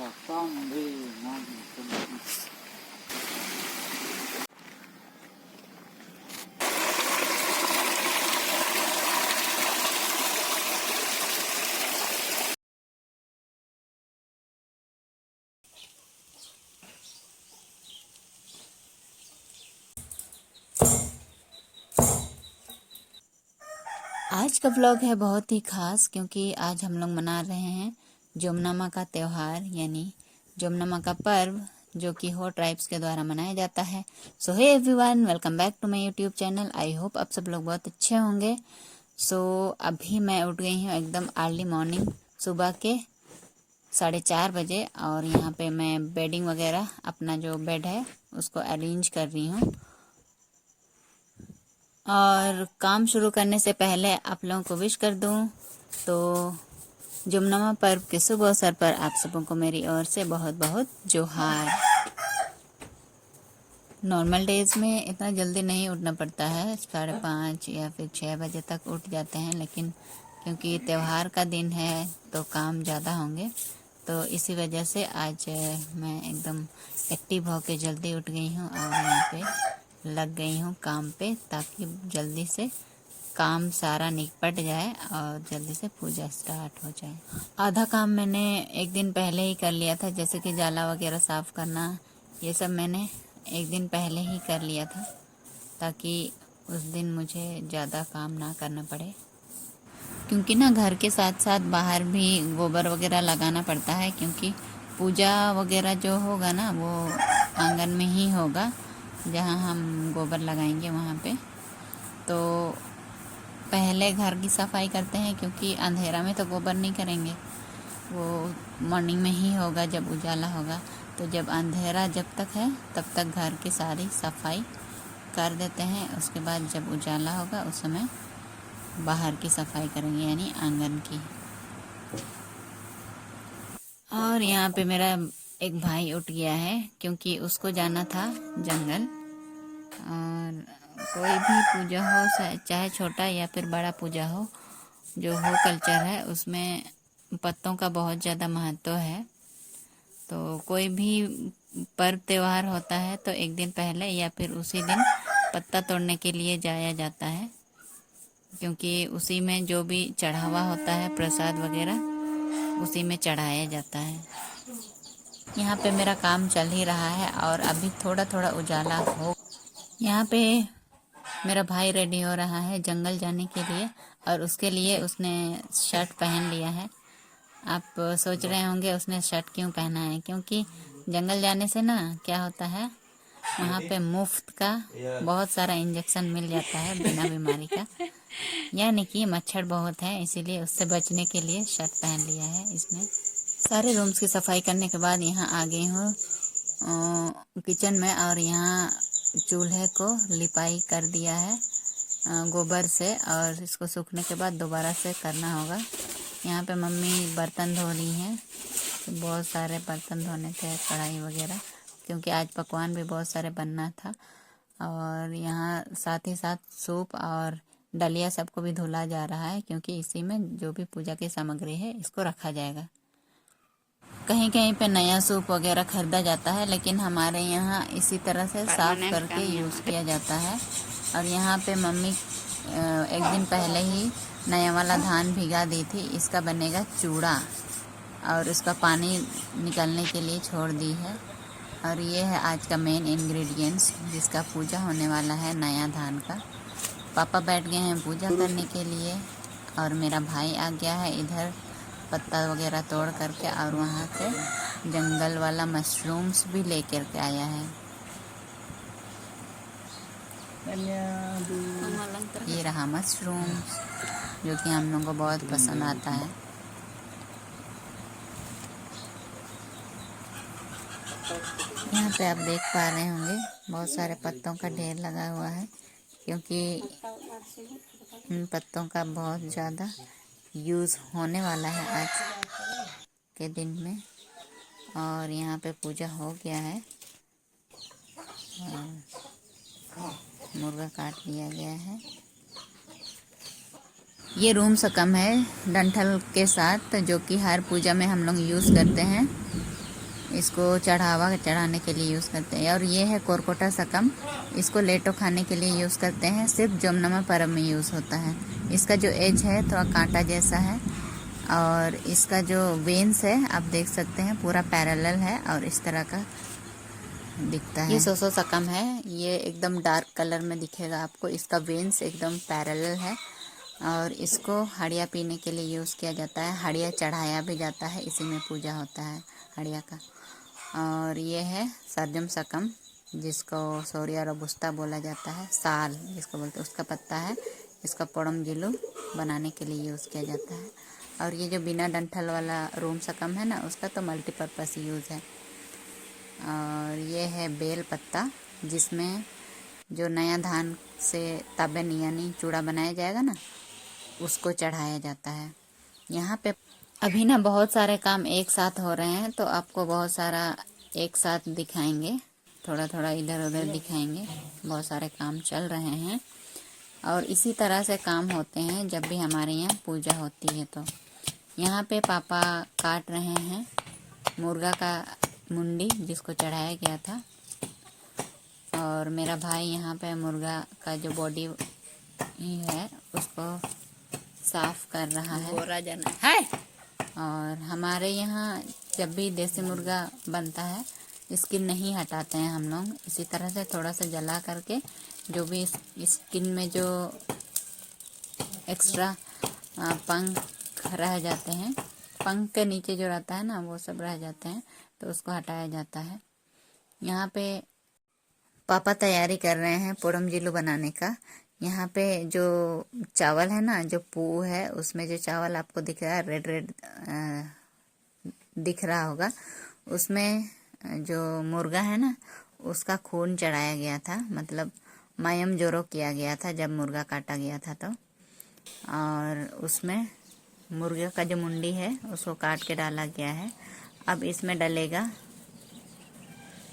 आज का व्लॉग है बहुत ही खास, क्योंकि आज हम लोग मना रहे हैं जोमनामा का त्यौहार, यानी जोमनामा का पर्व, जो कि हो ट्राइब्स के द्वारा मनाया जाता है। So hey everyone, welcome back to my YouTube channel. I hope आप सब लोग बहुत अच्छे होंगे। सो अभी मैं उठ गई हूँ एकदम अर्ली मॉर्निंग, सुबह के 4:30 बजे, और यहाँ पे मैं बेडिंग वगैरह, अपना जो बेड है उसको अरेंज कर रही हूँ। और काम शुरू करने से पहले आप लोगों को विश कर दूं तो जुमनमा पर्व के शुभ अवसर पर आप सबों को मेरी ओर से बहुत बहुत जोहार। नॉर्मल डेज में इतना जल्दी नहीं उठना पड़ता है, 5:30 या फिर 6 बजे तक उठ जाते हैं, लेकिन क्योंकि त्यौहार का दिन है तो काम ज़्यादा होंगे, तो इसी वजह से आज मैं एकदम एक्टिव होके जल्दी उठ गई हूँ और यहाँ पे लग गई हूँ काम पे, ताकि जल्दी से काम सारा निपट जाए और जल्दी से पूजा स्टार्ट हो जाए। आधा काम मैंने एक दिन पहले ही कर लिया था, जैसे कि जाला वगैरह साफ करना, ये सब मैंने एक दिन पहले ही कर लिया था, ताकि उस दिन मुझे ज़्यादा काम ना करना पड़े। क्योंकि ना घर के साथ साथ बाहर भी गोबर वगैरह लगाना पड़ता है, क्योंकि पूजा वगैरह जो होगा ना वो आंगन में ही होगा, जहाँ हम गोबर लगाएंगे वहाँ पे। तो पहले घर की सफाई करते हैं, क्योंकि अंधेरा में तो गोबर नहीं करेंगे, वो मॉर्निंग में ही होगा जब उजाला होगा। तो जब अंधेरा जब तक है तब तक घर की सारी सफाई कर देते हैं, उसके बाद जब उजाला होगा उस समय बाहर की सफाई करेंगे, यानी आंगन की। और यहाँ पे मेरा एक भाई उठ गया है, क्योंकि उसको जाना था जंगल। और कोई भी पूजा हो, चाहे छोटा या फिर बड़ा पूजा हो, जो हो कल्चर है, उसमें पत्तों का बहुत ज़्यादा महत्व है। तो कोई भी पर्व त्योहार होता है तो एक दिन पहले या फिर उसी दिन पत्ता तोड़ने के लिए जाया जाता है, क्योंकि उसी में जो भी चढ़ावा होता है, प्रसाद वगैरह, उसी में चढ़ाया जाता है। यहाँ पे मेरा काम चल ही रहा है और अभी थोड़ा थोड़ा उजाला हो। यहाँ पे मेरा भाई रेडी हो रहा है जंगल जाने के लिए, और उसके लिए उसने शर्ट पहन लिया है। आप सोच रहे होंगे उसने शर्ट क्यों पहना है, क्योंकि जंगल जाने से ना क्या होता है, वहाँ पे मुफ्त का बहुत सारा इंजेक्शन मिल जाता है बिना बीमारी का, यानी कि मच्छर बहुत है, इसीलिए उससे बचने के लिए शर्ट पहन लिया है इसने। सारे रूम्स की सफाई करने के बाद यहाँ आ गई हूँ किचन में, और यहाँ चूल्हे को लिपाई कर दिया है गोबर से, और इसको सूखने के बाद दोबारा से करना होगा। यहाँ पे मम्मी बर्तन धो रही हैं, तो बहुत सारे बर्तन धोने थे, कढ़ाई वगैरह, क्योंकि आज पकवान भी बहुत सारे बनना था। और यहाँ साथ ही साथ सूप और डलिया सबको भी धुला जा रहा है, क्योंकि इसी में जो भी पूजा की सामग्री है इसको रखा जाएगा। कहीं कहीं पे नया सूप वगैरह खरीदा जाता है, लेकिन हमारे यहाँ इसी तरह से साफ करके यूज़ किया जाता है। और यहाँ पे मम्मी एक दिन पहले ही नया वाला धान भिगा दी थी, इसका बनेगा चूड़ा, और इसका पानी निकलने के लिए छोड़ दी है। और ये है आज का मेन इंग्रेडिएंट्स, जिसका पूजा होने वाला है, नया धान का। पापा बैठ गए हैं पूजा करने के लिए, और मेरा भाई आ गया है इधर पत्ता वगैरह तोड़ करके, और वहाँ से जंगल वाला मशरूम्स भी लेकर के आया है। ये रहा मशरूम्स, जो कि हम लोगों को बहुत पसंद आता है। यहाँ पे आप देख पा रहे होंगे बहुत सारे पत्तों का ढेर लगा हुआ है, क्योंकि इन पत्तों का बहुत ज़्यादा यूज़ होने वाला है आज के दिन में। और यहाँ पे पूजा हो गया है, मुर्गा काट लिया गया है। ये रूम सकम है डंठल के साथ, जो कि हर पूजा में हम लोग यूज़ करते हैं। इसको चढ़ावा चढ़ाने के लिए यूज़ करते हैं। और ये है कोरकोटा सकम, इसको लेटो खाने के लिए यूज़ करते हैं। सिर्फ जमनमा परब में यूज़ होता है। इसका जो एज है थोड़ा कांटा जैसा है और इसका जो वेन्स है आप देख सकते हैं पूरा पैरेलल है और इस तरह का दिखता है। ये सोसो सकम है, ये एकदम डार्क कलर में दिखेगा आपको। इसका वेन्स एकदम पैरेलल है और इसको हड़िया पीने के लिए यूज़ किया जाता है। हड़िया चढ़ाया भी जाता है, इसी में पूजा होता है हड़िया का। और ये है सरजम सकम, जिसको सोरिया रोबुस्टा बोला जाता है, साल जिसको बोलते हैं, उसका पत्ता है। इसका पोड़म जिलू बनाने के लिए यूज़ किया जाता है। और ये जो बिना डंठल वाला रूम सकम है ना, उसका तो मल्टीपर्पज़ यूज़ है। और ये है बेल पत्ता, जिसमें जो नया धान से तबन यानी चूड़ा बनाया जाएगा ना, उसको चढ़ाया जाता है। यहाँ पे अभी ना बहुत सारे काम एक साथ हो रहे हैं, तो आपको बहुत सारा एक साथ दिखाएंगे, थोड़ा थोड़ा इधर उधर दिखाएंगे। बहुत सारे काम चल रहे हैं और इसी तरह से काम होते हैं जब भी हमारे यहाँ पूजा होती है। तो यहाँ पे पापा काट रहे हैं मुर्गा का मुंडी, जिसको चढ़ाया गया था। और मेरा भाई यहाँ पे मुर्गा का जो बॉडी है उसको साफ कर रहा है। बोरा जाना है। और हमारे यहाँ जब भी देसी मुर्गा बनता है, स्किन नहीं हटाते हैं हम लोग। इसी तरह से थोड़ा सा जला करके जो भी स्किन में जो एक्स्ट्रा पंख रह जाते हैं, पंख के नीचे जो रहता है ना, वो सब रह जाते हैं, तो उसको हटाया जाता है। यहाँ पे पापा तैयारी कर रहे हैं पोड़म जिलू बनाने का। यहाँ पे जो चावल है ना, जो पू है, उसमें जो चावल आपको दिख रहा है रेड रेड दिख रहा होगा, उसमें जो मुर्गा है ना, उसका खून चढ़ाया गया था। मतलब मायम जोरो किया गया था जब मुर्गा काटा गया था तो। और उसमें मुर्गे का जो मुंडी है उसको काट के डाला गया है। अब इसमें डलेगा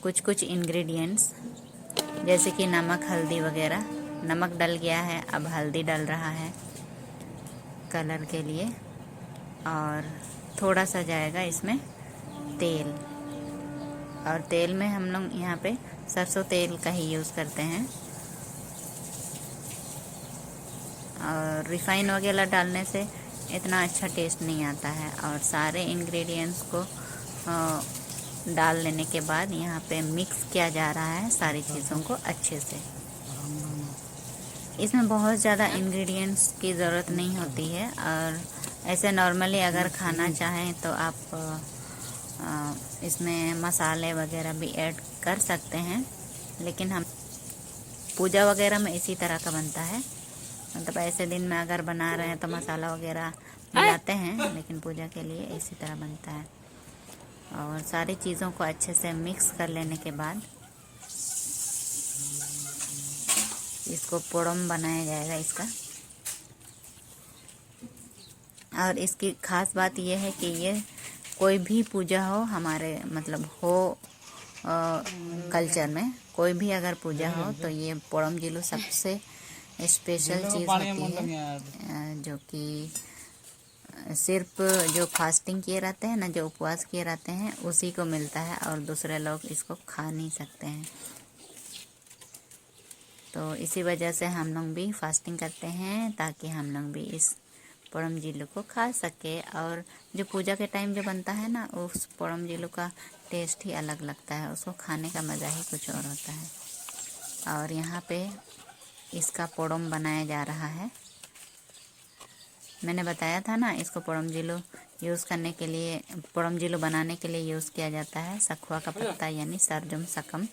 कुछ कुछ इंग्रेडिएंट्स, जैसे कि नमक हल्दी वगैरह। नमक डल गया है, अब हल्दी डल रहा है कलर के लिए। और थोड़ा सा जाएगा इसमें तेल, और तेल में हम लोग यहाँ पे सरसों तेल का ही यूज़ करते हैं। और रिफाइन वगैरह डालने से इतना अच्छा टेस्ट नहीं आता है। और सारे इंग्रेडिएंट्स को डाल लेने के बाद यहाँ पे मिक्स किया जा रहा है सारी चीज़ों को अच्छे से। इसमें बहुत ज़्यादा इंग्रेडिएंट्स की ज़रूरत नहीं होती है। और ऐसे नॉर्मली अगर खाना चाहें तो आप इसमें मसाले वगैरह भी ऐड कर सकते हैं, लेकिन हम पूजा वगैरह में इसी तरह का बनता है। मतलब ऐसे दिन में अगर बना रहे हैं तो मसाला वगैरह मिलाते हैं, लेकिन पूजा के लिए इसी तरह बनता है। और सारी चीज़ों को अच्छे से मिक्स कर लेने के बाद इसको पोड़म बनाया जाएगा इसका। और इसकी खास बात यह है कि ये कोई भी पूजा हो हमारे, मतलब हो कल्चर में कोई भी अगर पूजा हो तो ये पोड़म जिलू सबसे स्पेशल चीज़ होती है, जो कि सिर्फ जो फास्टिंग किए रहते हैं ना, जो उपवास किए रहते हैं, उसी को मिलता है और दूसरे लोग इसको खा नहीं सकते हैं। तो इसी वजह से हम लोग भी फास्टिंग करते हैं, ताकि हम लोग भी इस पोड़म जिलू को खा सके। और जो पूजा के टाइम जो बनता है ना, उस पोड़म जिलू का टेस्ट ही अलग लगता है, उसको खाने का मज़ा ही कुछ और होता है। और यहाँ पे इसका पोड़म बनाया जा रहा है। मैंने बताया था ना, इसको पोड़म जिलू यूज़ करने के लिए, पोड़म जिलू बनाने के लिए यूज़ किया जाता है सखुआ का पत्ता यानी सरजम सकम।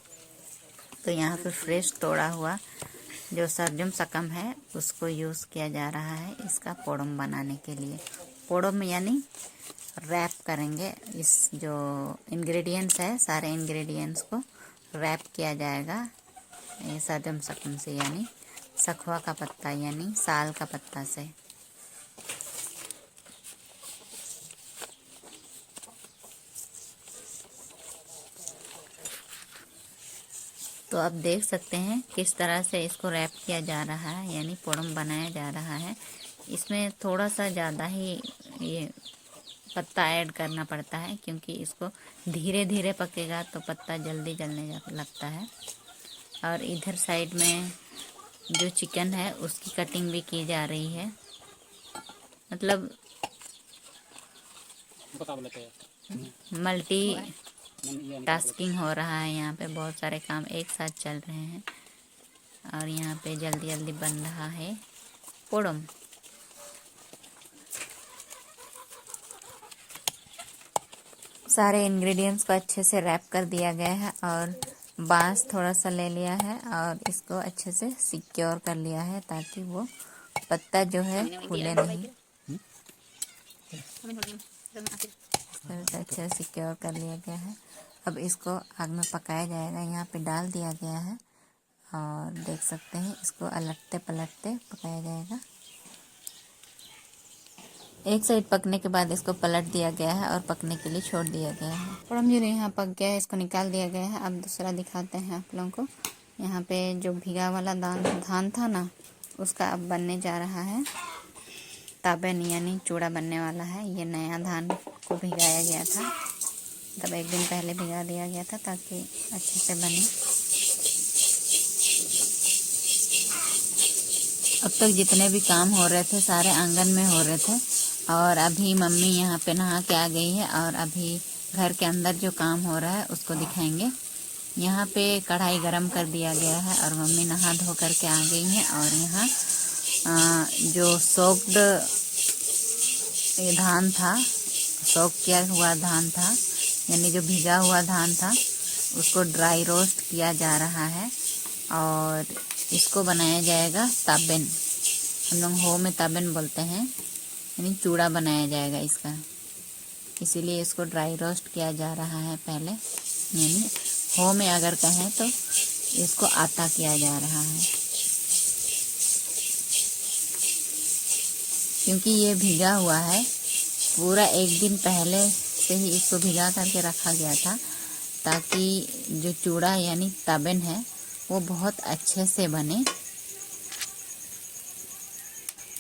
तो यहाँ पे फ्रेश तोड़ा हुआ जो सरजम सकम है उसको यूज़ किया जा रहा है इसका पोड़म बनाने के लिए। पोड़म यानी रैप करेंगे इस जो इंग्रेडिएंट्स है, सारे इंग्रेडिएंट्स को रैप किया जाएगा ये सरजम सकम से, यानी सखुआ का पत्ता यानी साल का पत्ता से। तो आप देख सकते हैं किस तरह से इसको रैप किया जा रहा है, यानी पोड़म बनाया जा रहा है। इसमें थोड़ा सा ज़्यादा ही ये पत्ता ऐड करना पड़ता है, क्योंकि इसको धीरे धीरे पकेगा तो पत्ता जल्दी जलने लगता है। और इधर साइड में जो चिकन है उसकी कटिंग भी की जा रही है, मतलब मल्टी टास्किंग हो रहा है। यहाँ पे बहुत सारे काम एक साथ चल रहे हैं और यहाँ पे जल्दी जल्दी बन रहा है पोड़म। सारे इंग्रेडिएंट्स को अच्छे से रैप कर दिया गया है और बांस थोड़ा सा ले लिया है और इसको अच्छे से सिक्योर कर लिया है ताकि वो पत्ता जो है फूले नहीं। अच्छे से सिक्योर कर लिया गया है। अब इसको आग में पकाया जाएगा। यहाँ पे डाल दिया गया है और देख सकते हैं इसको अलटते पलटते पकाया जाएगा। एक साइड पकने के बाद इसको पलट दिया गया है और पकने के लिए छोड़ दिया गया है। पोड़म जो यहाँ पक गया है इसको निकाल दिया गया है। अब दूसरा दिखाते हैं आप लोगों को। यहाँ पे जो भीगा वाला धान था ना, उसका अब बनने जा रहा है ताबेन, यानी चूड़ा बनने वाला है। ये नया धान को भिगाया गया था, तब एक दिन पहले भिगा दिया गया था ताकि अच्छे से बने। अब तक जितने भी काम हो रहे थे सारे आंगन में हो रहे थे और अभी मम्मी यहाँ पे नहा के आ गई है और अभी घर के अंदर जो काम हो रहा है उसको दिखाएंगे। यहाँ पे कढ़ाई गरम कर दिया गया है और मम्मी नहा धो करके आ गई है और यहाँ जो सोक्ड धान था, सोक किया हुआ धान था, यानी जो भिगा हुआ धान था, उसको ड्राई रोस्ट किया जा रहा है और इसको बनाया जाएगा ताबेन। हम लोग हो में ताबेन बोलते हैं, यानी चूड़ा बनाया जाएगा इसका, इसीलिए इसको ड्राई रोस्ट किया जा रहा है पहले। यानी हो में अगर कहें तो इसको आटा किया जा रहा है, क्योंकि ये भिगा हुआ है। पूरा एक दिन पहले से ही इसको भिगा करके रखा गया था ताकि जो चूड़ा यानी ताबेन है वो बहुत अच्छे से बने।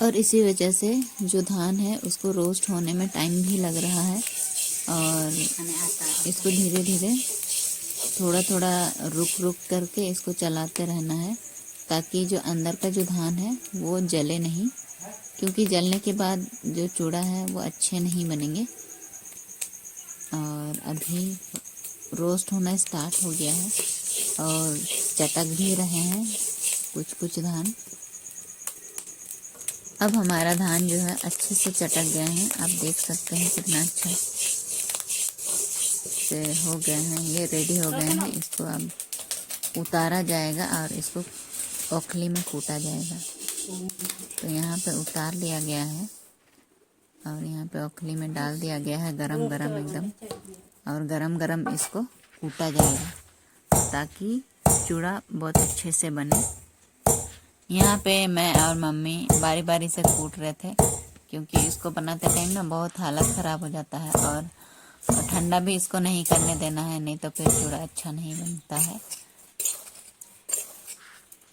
और इसी वजह से जो धान है उसको रोस्ट होने में टाइम भी लग रहा है और इसको धीरे धीरे थोड़ा थोड़ा रुक रुक करके इसको चलाते रहना है ताकि जो अंदर का जो धान है वो जले नहीं, क्योंकि जलने के बाद जो चूड़ा है वो अच्छे नहीं बनेंगे। और अभी रोस्ट होना स्टार्ट हो गया है और चटक भी रहे हैं कुछ कुछ धान। अब हमारा धान जो है अच्छे से चटक गए हैं, आप देख सकते हैं कितना अच्छा से हो गए हैं, ये रेडी हो गए हैं। इसको अब उतारा जाएगा और इसको ओखली में कूटा जाएगा। तो यहाँ पे उतार लिया गया है और यहाँ पे ओखली में डाल दिया गया है गरम गरम एकदम, और गरम गरम इसको कूटा जाएगा ताकि चूड़ा बहुत अच्छे से बने। यहाँ पे मैं और मम्मी बारी बारी से कूट रहे थे, क्योंकि इसको बनाते टाइम ना बहुत हालत ख़राब हो जाता है और ठंडा भी इसको नहीं करने देना है, नहीं तो फिर चूड़ा अच्छा नहीं बनता है।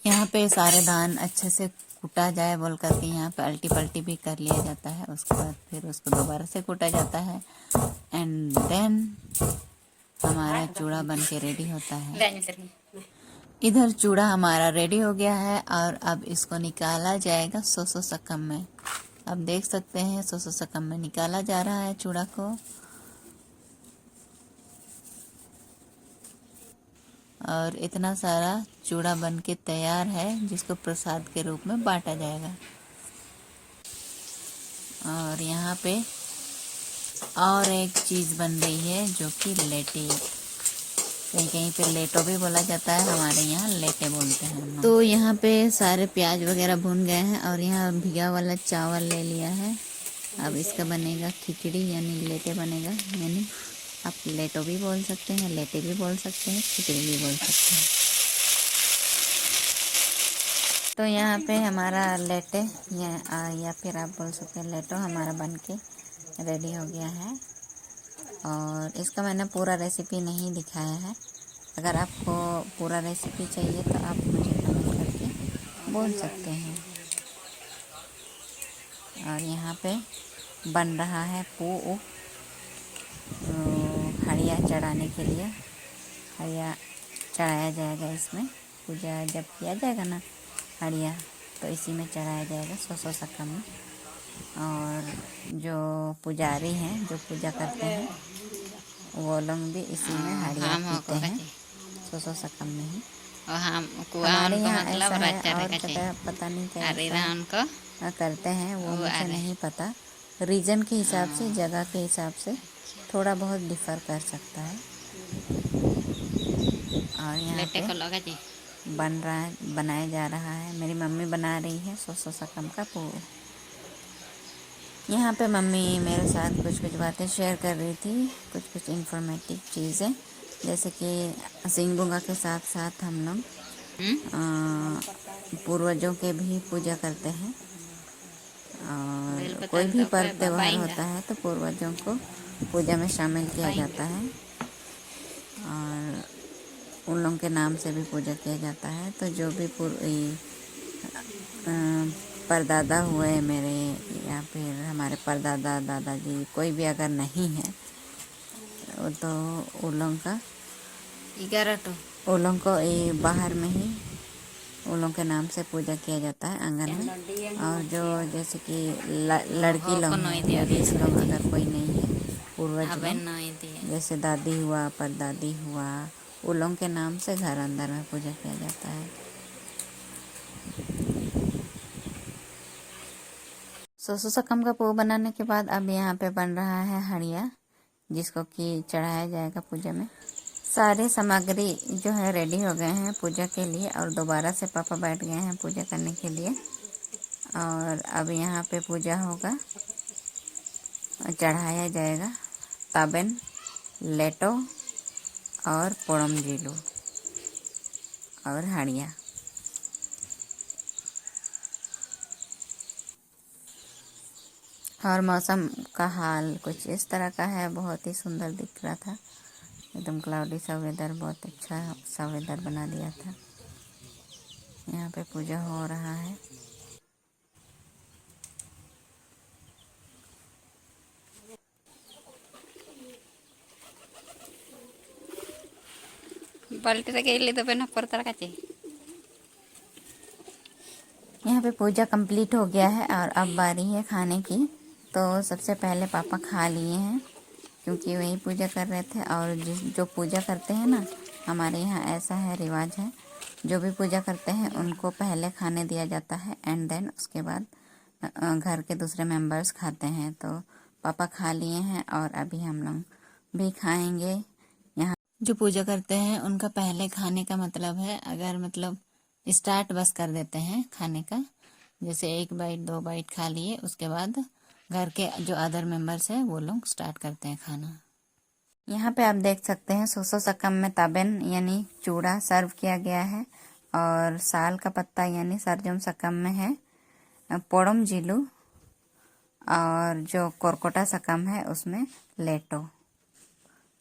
यहाँ पे सारे धान अच्छे से कूटा जाए बोल करके यहाँ पे अल्टी पल्टी भी कर लिया जाता है। उसके बाद फिर उसको दोबारा से कूटा जाता है एंड देन हमारा चूड़ा बन के रेडी होता है। इधर चूड़ा हमारा रेडी हो गया है और अब इसको निकाला जाएगा सोसो सकम में। अब देख सकते हैं सोसो सकम में निकाला जा रहा है चूड़ा को। और इतना सारा चूड़ा बन के तैयार है जिसको प्रसाद के रूप में बांटा जाएगा। और यहाँ पे और एक चीज़ बन रही है जो कि लेटी, कहीं कहीं पे लेटो भी बोला जाता है, हमारे यहाँ लेटे बोलते हैं। तो यहाँ पे सारे प्याज वगैरह भून गए हैं और यहाँ भिगा वाला चावल ले लिया है। अब इसका बनेगा खिचड़ी यानी लेटे बनेगा, यानी आप लेटो भी बोल सकते हैं, लेटे भी बोल सकते हैं, खिचड़ी भी बोल सकते हैं। तो यहाँ पे हमारा लेटे या फिर आप बोल सकते हैं लेटो हमारा बन के रेडी हो गया है। और इसका मैंने पूरा रेसिपी नहीं दिखाया है, अगर आपको पूरा रेसिपी चाहिए तो आप मुझे कमेंट करके बोल सकते हैं। और यहाँ पे बन रहा है पू हड़िया चढ़ाने के लिए हड़िया चढ़ाया जाएगा। इसमें पूजा जब किया जाएगा ना हड़िया, तो इसी में चढ़ाया जाएगा सौ सकम में। और जो पुजारी हैं जो पूजा करते हैं वो लोग भी इसी में हड़िया पीते हैं सौ सकम में ही। हमारे यहाँ ऐसा है, और जगह पता नहीं कैसा करते हैं वो मुझे नहीं पता। रीजन के हिसाब से, जगह के हिसाब से थोड़ा बहुत डिफ़र कर सकता है। और यहाँ पे बनाया जा रहा है, मेरी मम्मी बना रही है सौ सकम का पूर। यहाँ पे मम्मी मेरे साथ कुछ कुछ बातें शेयर कर रही थी, कुछ कुछ इन्फॉर्मेटिव चीज़ें, जैसे कि सिंगबुंगा के साथ साथ हम लोग पूर्वजों के भी पूजा करते हैं। और कोई भी पर्व त्यौहार होता है तो पूर्वजों को पूजा में शामिल किया जाता है और उन लोगों के नाम से भी पूजा किया जाता है। तो जो भी परदादा हुए मेरे, या फिर हमारे परदादा दादाजी कोई भी अगर नहीं है तो उन लोगों को बाहर में ही उन लोगों के नाम से पूजा किया जाता है आंगन में। और जो जैसे कि लड़की लोग अगर कोई नहीं है, पूर्वज लोग जैसे दादी हुआ परदादी हुआ, उन लोगों के नाम से घर अंदर में पूजा किया जाता है। सौ सकम का पो बनाने के बाद अब यहाँ पे बन रहा है हड़िया, जिसको कि चढ़ाया जाएगा पूजा में। सारे सामग्री जो है रेडी हो गए हैं पूजा के लिए, और दोबारा से पापा बैठ गए हैं पूजा करने के लिए। और अब यहाँ पे पूजा होगा, चढ़ाया जाएगा ताबेन, लेटो और पोड़म जीलू और हड़िया। और मौसम का हाल कुछ इस तरह का है, बहुत ही सुंदर दिख रहा था, एकदम क्लाउडी सा वेदर, बहुत अच्छा सा वेदर बना दिया था। यहाँ पे पूजा हो रहा है। यहाँ पे पूजा कंप्लीट हो गया है और अब बारी है खाने की। तो सबसे पहले पापा खा लिए हैं, क्योंकि वही पूजा कर रहे थे। और जो पूजा करते हैं ना, हमारे यहाँ ऐसा है, रिवाज है, जो भी पूजा करते हैं उनको पहले खाने दिया जाता है एंड देन उसके बाद घर के दूसरे मेंबर्स खाते हैं। तो पापा खा लिए हैं और अभी हम लोग भी खाएंगे। यहाँ जो पूजा करते हैं उनका पहले खाने का मतलब है, अगर मतलब स्टार्ट बस कर देते हैं खाने का, जैसे 1 बाइट 2 बाइट खा लिए, उसके बाद घर के जो अदर मेंबर्स हैं वो लोग स्टार्ट करते हैं खाना। यहाँ पे आप देख सकते हैं सौ सकम में ताबेन यानी चूड़ा सर्व किया गया है, और साल का पत्ता यानी सरजम सकम में है पोड़म जीलू, और जो कोरकोटा सकम है उसमें लेटो।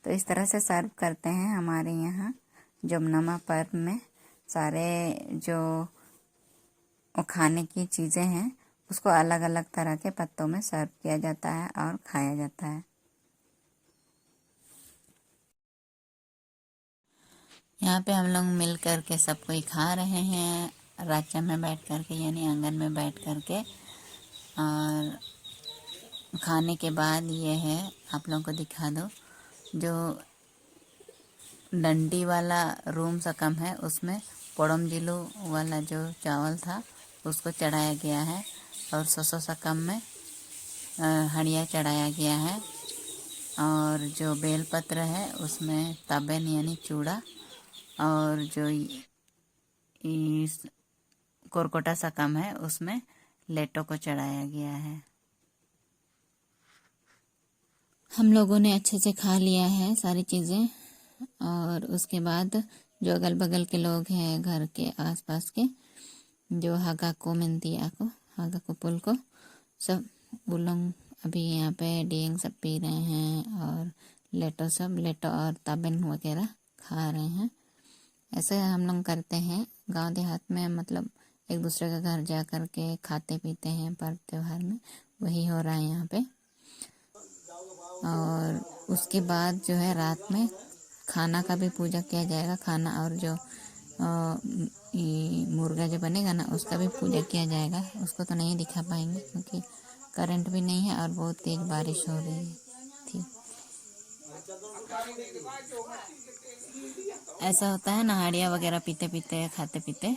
तो इस तरह से सर्व करते हैं हमारे यहाँ जमनमा पर्व में। सारे जो खाने की चीज़ें हैं उसको अलग अलग तरह के पत्तों में सर्व किया जाता है और खाया जाता है। यहाँ पे हम लोग मिल कर के सब कोई खा रहे हैं राचा में बैठ कर के, यानी आंगन में बैठ कर के। और खाने के बाद ये है, आप लोगों को दिखा दो, जो डंडी वाला रूम सकम है उसमें पोड़म जिलू वाला जो चावल था उसको चढ़ाया गया है, और सौ सकम में हड़िया चढ़ाया गया है। और जो बेलपत्र है उसमें तबेन यानी चूड़ा, और जो इस कोरकोटा सकम है उसमें लेटो को चढ़ाया गया है। हम लोगों ने अच्छे से खा लिया है सारी चीज़ें, और उसके बाद जो अगल बगल के लोग हैं घर के आसपास के, जो हागा को मिनतिया को हागा को पुल को, सब वो लोग अभी यहाँ पे डिंग सब पी रहे हैं, और लेटो और ताबेन वगैरह खा रहे हैं। ऐसे हम लोग करते हैं गांव देहात में, मतलब एक दूसरे के घर जा कर के खाते पीते हैं पर्व त्योहार में, वही हो रहा है यहाँ पे। और उसके बाद जो है रात में खाना का भी पूजा किया जाएगा। खाना और जो ये मुर्गा जो बनेगा ना उसका भी पूजा किया जाएगा। उसको तो नहीं दिखा पाएंगे क्योंकि करंट भी नहीं है और बहुत तेज बारिश हो रही थी। ऐसा होता है नहाड़िया वगैरह पीते पीते खाते पीते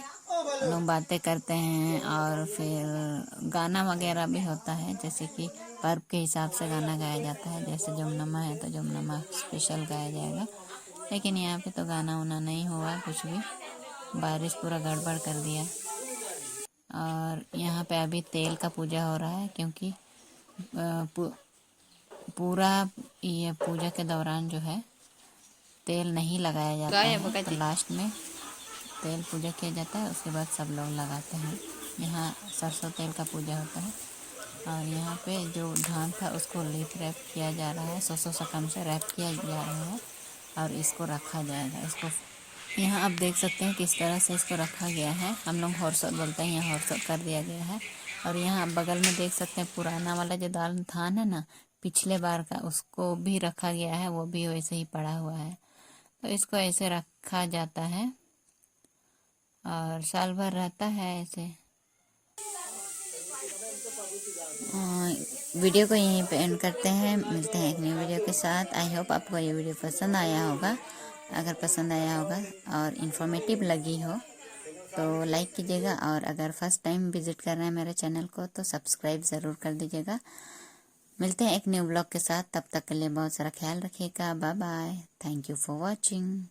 लोग बातें करते हैं और फिर गाना वगैरह भी होता है, जैसे कि पर्व के हिसाब से गाना गाया जाता है। जैसे जमनमा है तो जमनमा स्पेशल गाया जाएगा, लेकिन यहाँ पे तो गाना वाना नहीं हुआ कुछ भी, बारिश पूरा गड़बड़ कर दिया। और यहाँ पे अभी तेल का पूजा हो रहा है क्योंकि पूरा ये पूजा के दौरान जो है तेल नहीं लगाया जाता है, तो लास्ट में तेल पूजा किया जाता है, उसके बाद सब लोग लगाते हैं। यहाँ सरसों तेल का पूजा होता है और यहाँ पे जो धान था उसको लीफ रैप किया जा रहा है, सरसों सकम से रैप किया जा रहा है और इसको रखा जाएगा। इसको यहाँ आप देख सकते हैं किस तरह से इसको रखा गया है। हम लोग हॉर्सोट बोलते हैं, यहाँ हॉर्सोट कर दिया गया है। और यहाँ आप बगल में देख सकते हैं पुराना वाला जो दाल थान है ना पिछले बार का, उसको भी रखा गया है, वो भी वैसे ही पड़ा हुआ है। तो इसको ऐसे रखा जाता है और साल भर रहता है ऐसे। वीडियो को यहीं पे एंड करते हैं, मिलते हैं एक नई वीडियो के साथ। आई होप आपको ये वीडियो पसंद आया होगा। अगर पसंद आया होगा और इन्फॉर्मेटिव लगी हो तो लाइक कीजिएगा, और अगर फर्स्ट टाइम विजिट कर रहे हैं मेरे चैनल को तो सब्सक्राइब ज़रूर कर दीजिएगा। मिलते हैं एक न्यू ब्लॉग के साथ, तब तक के लिए बहुत सारा ख्याल रखिएगा। Bye bye, thank you for watching.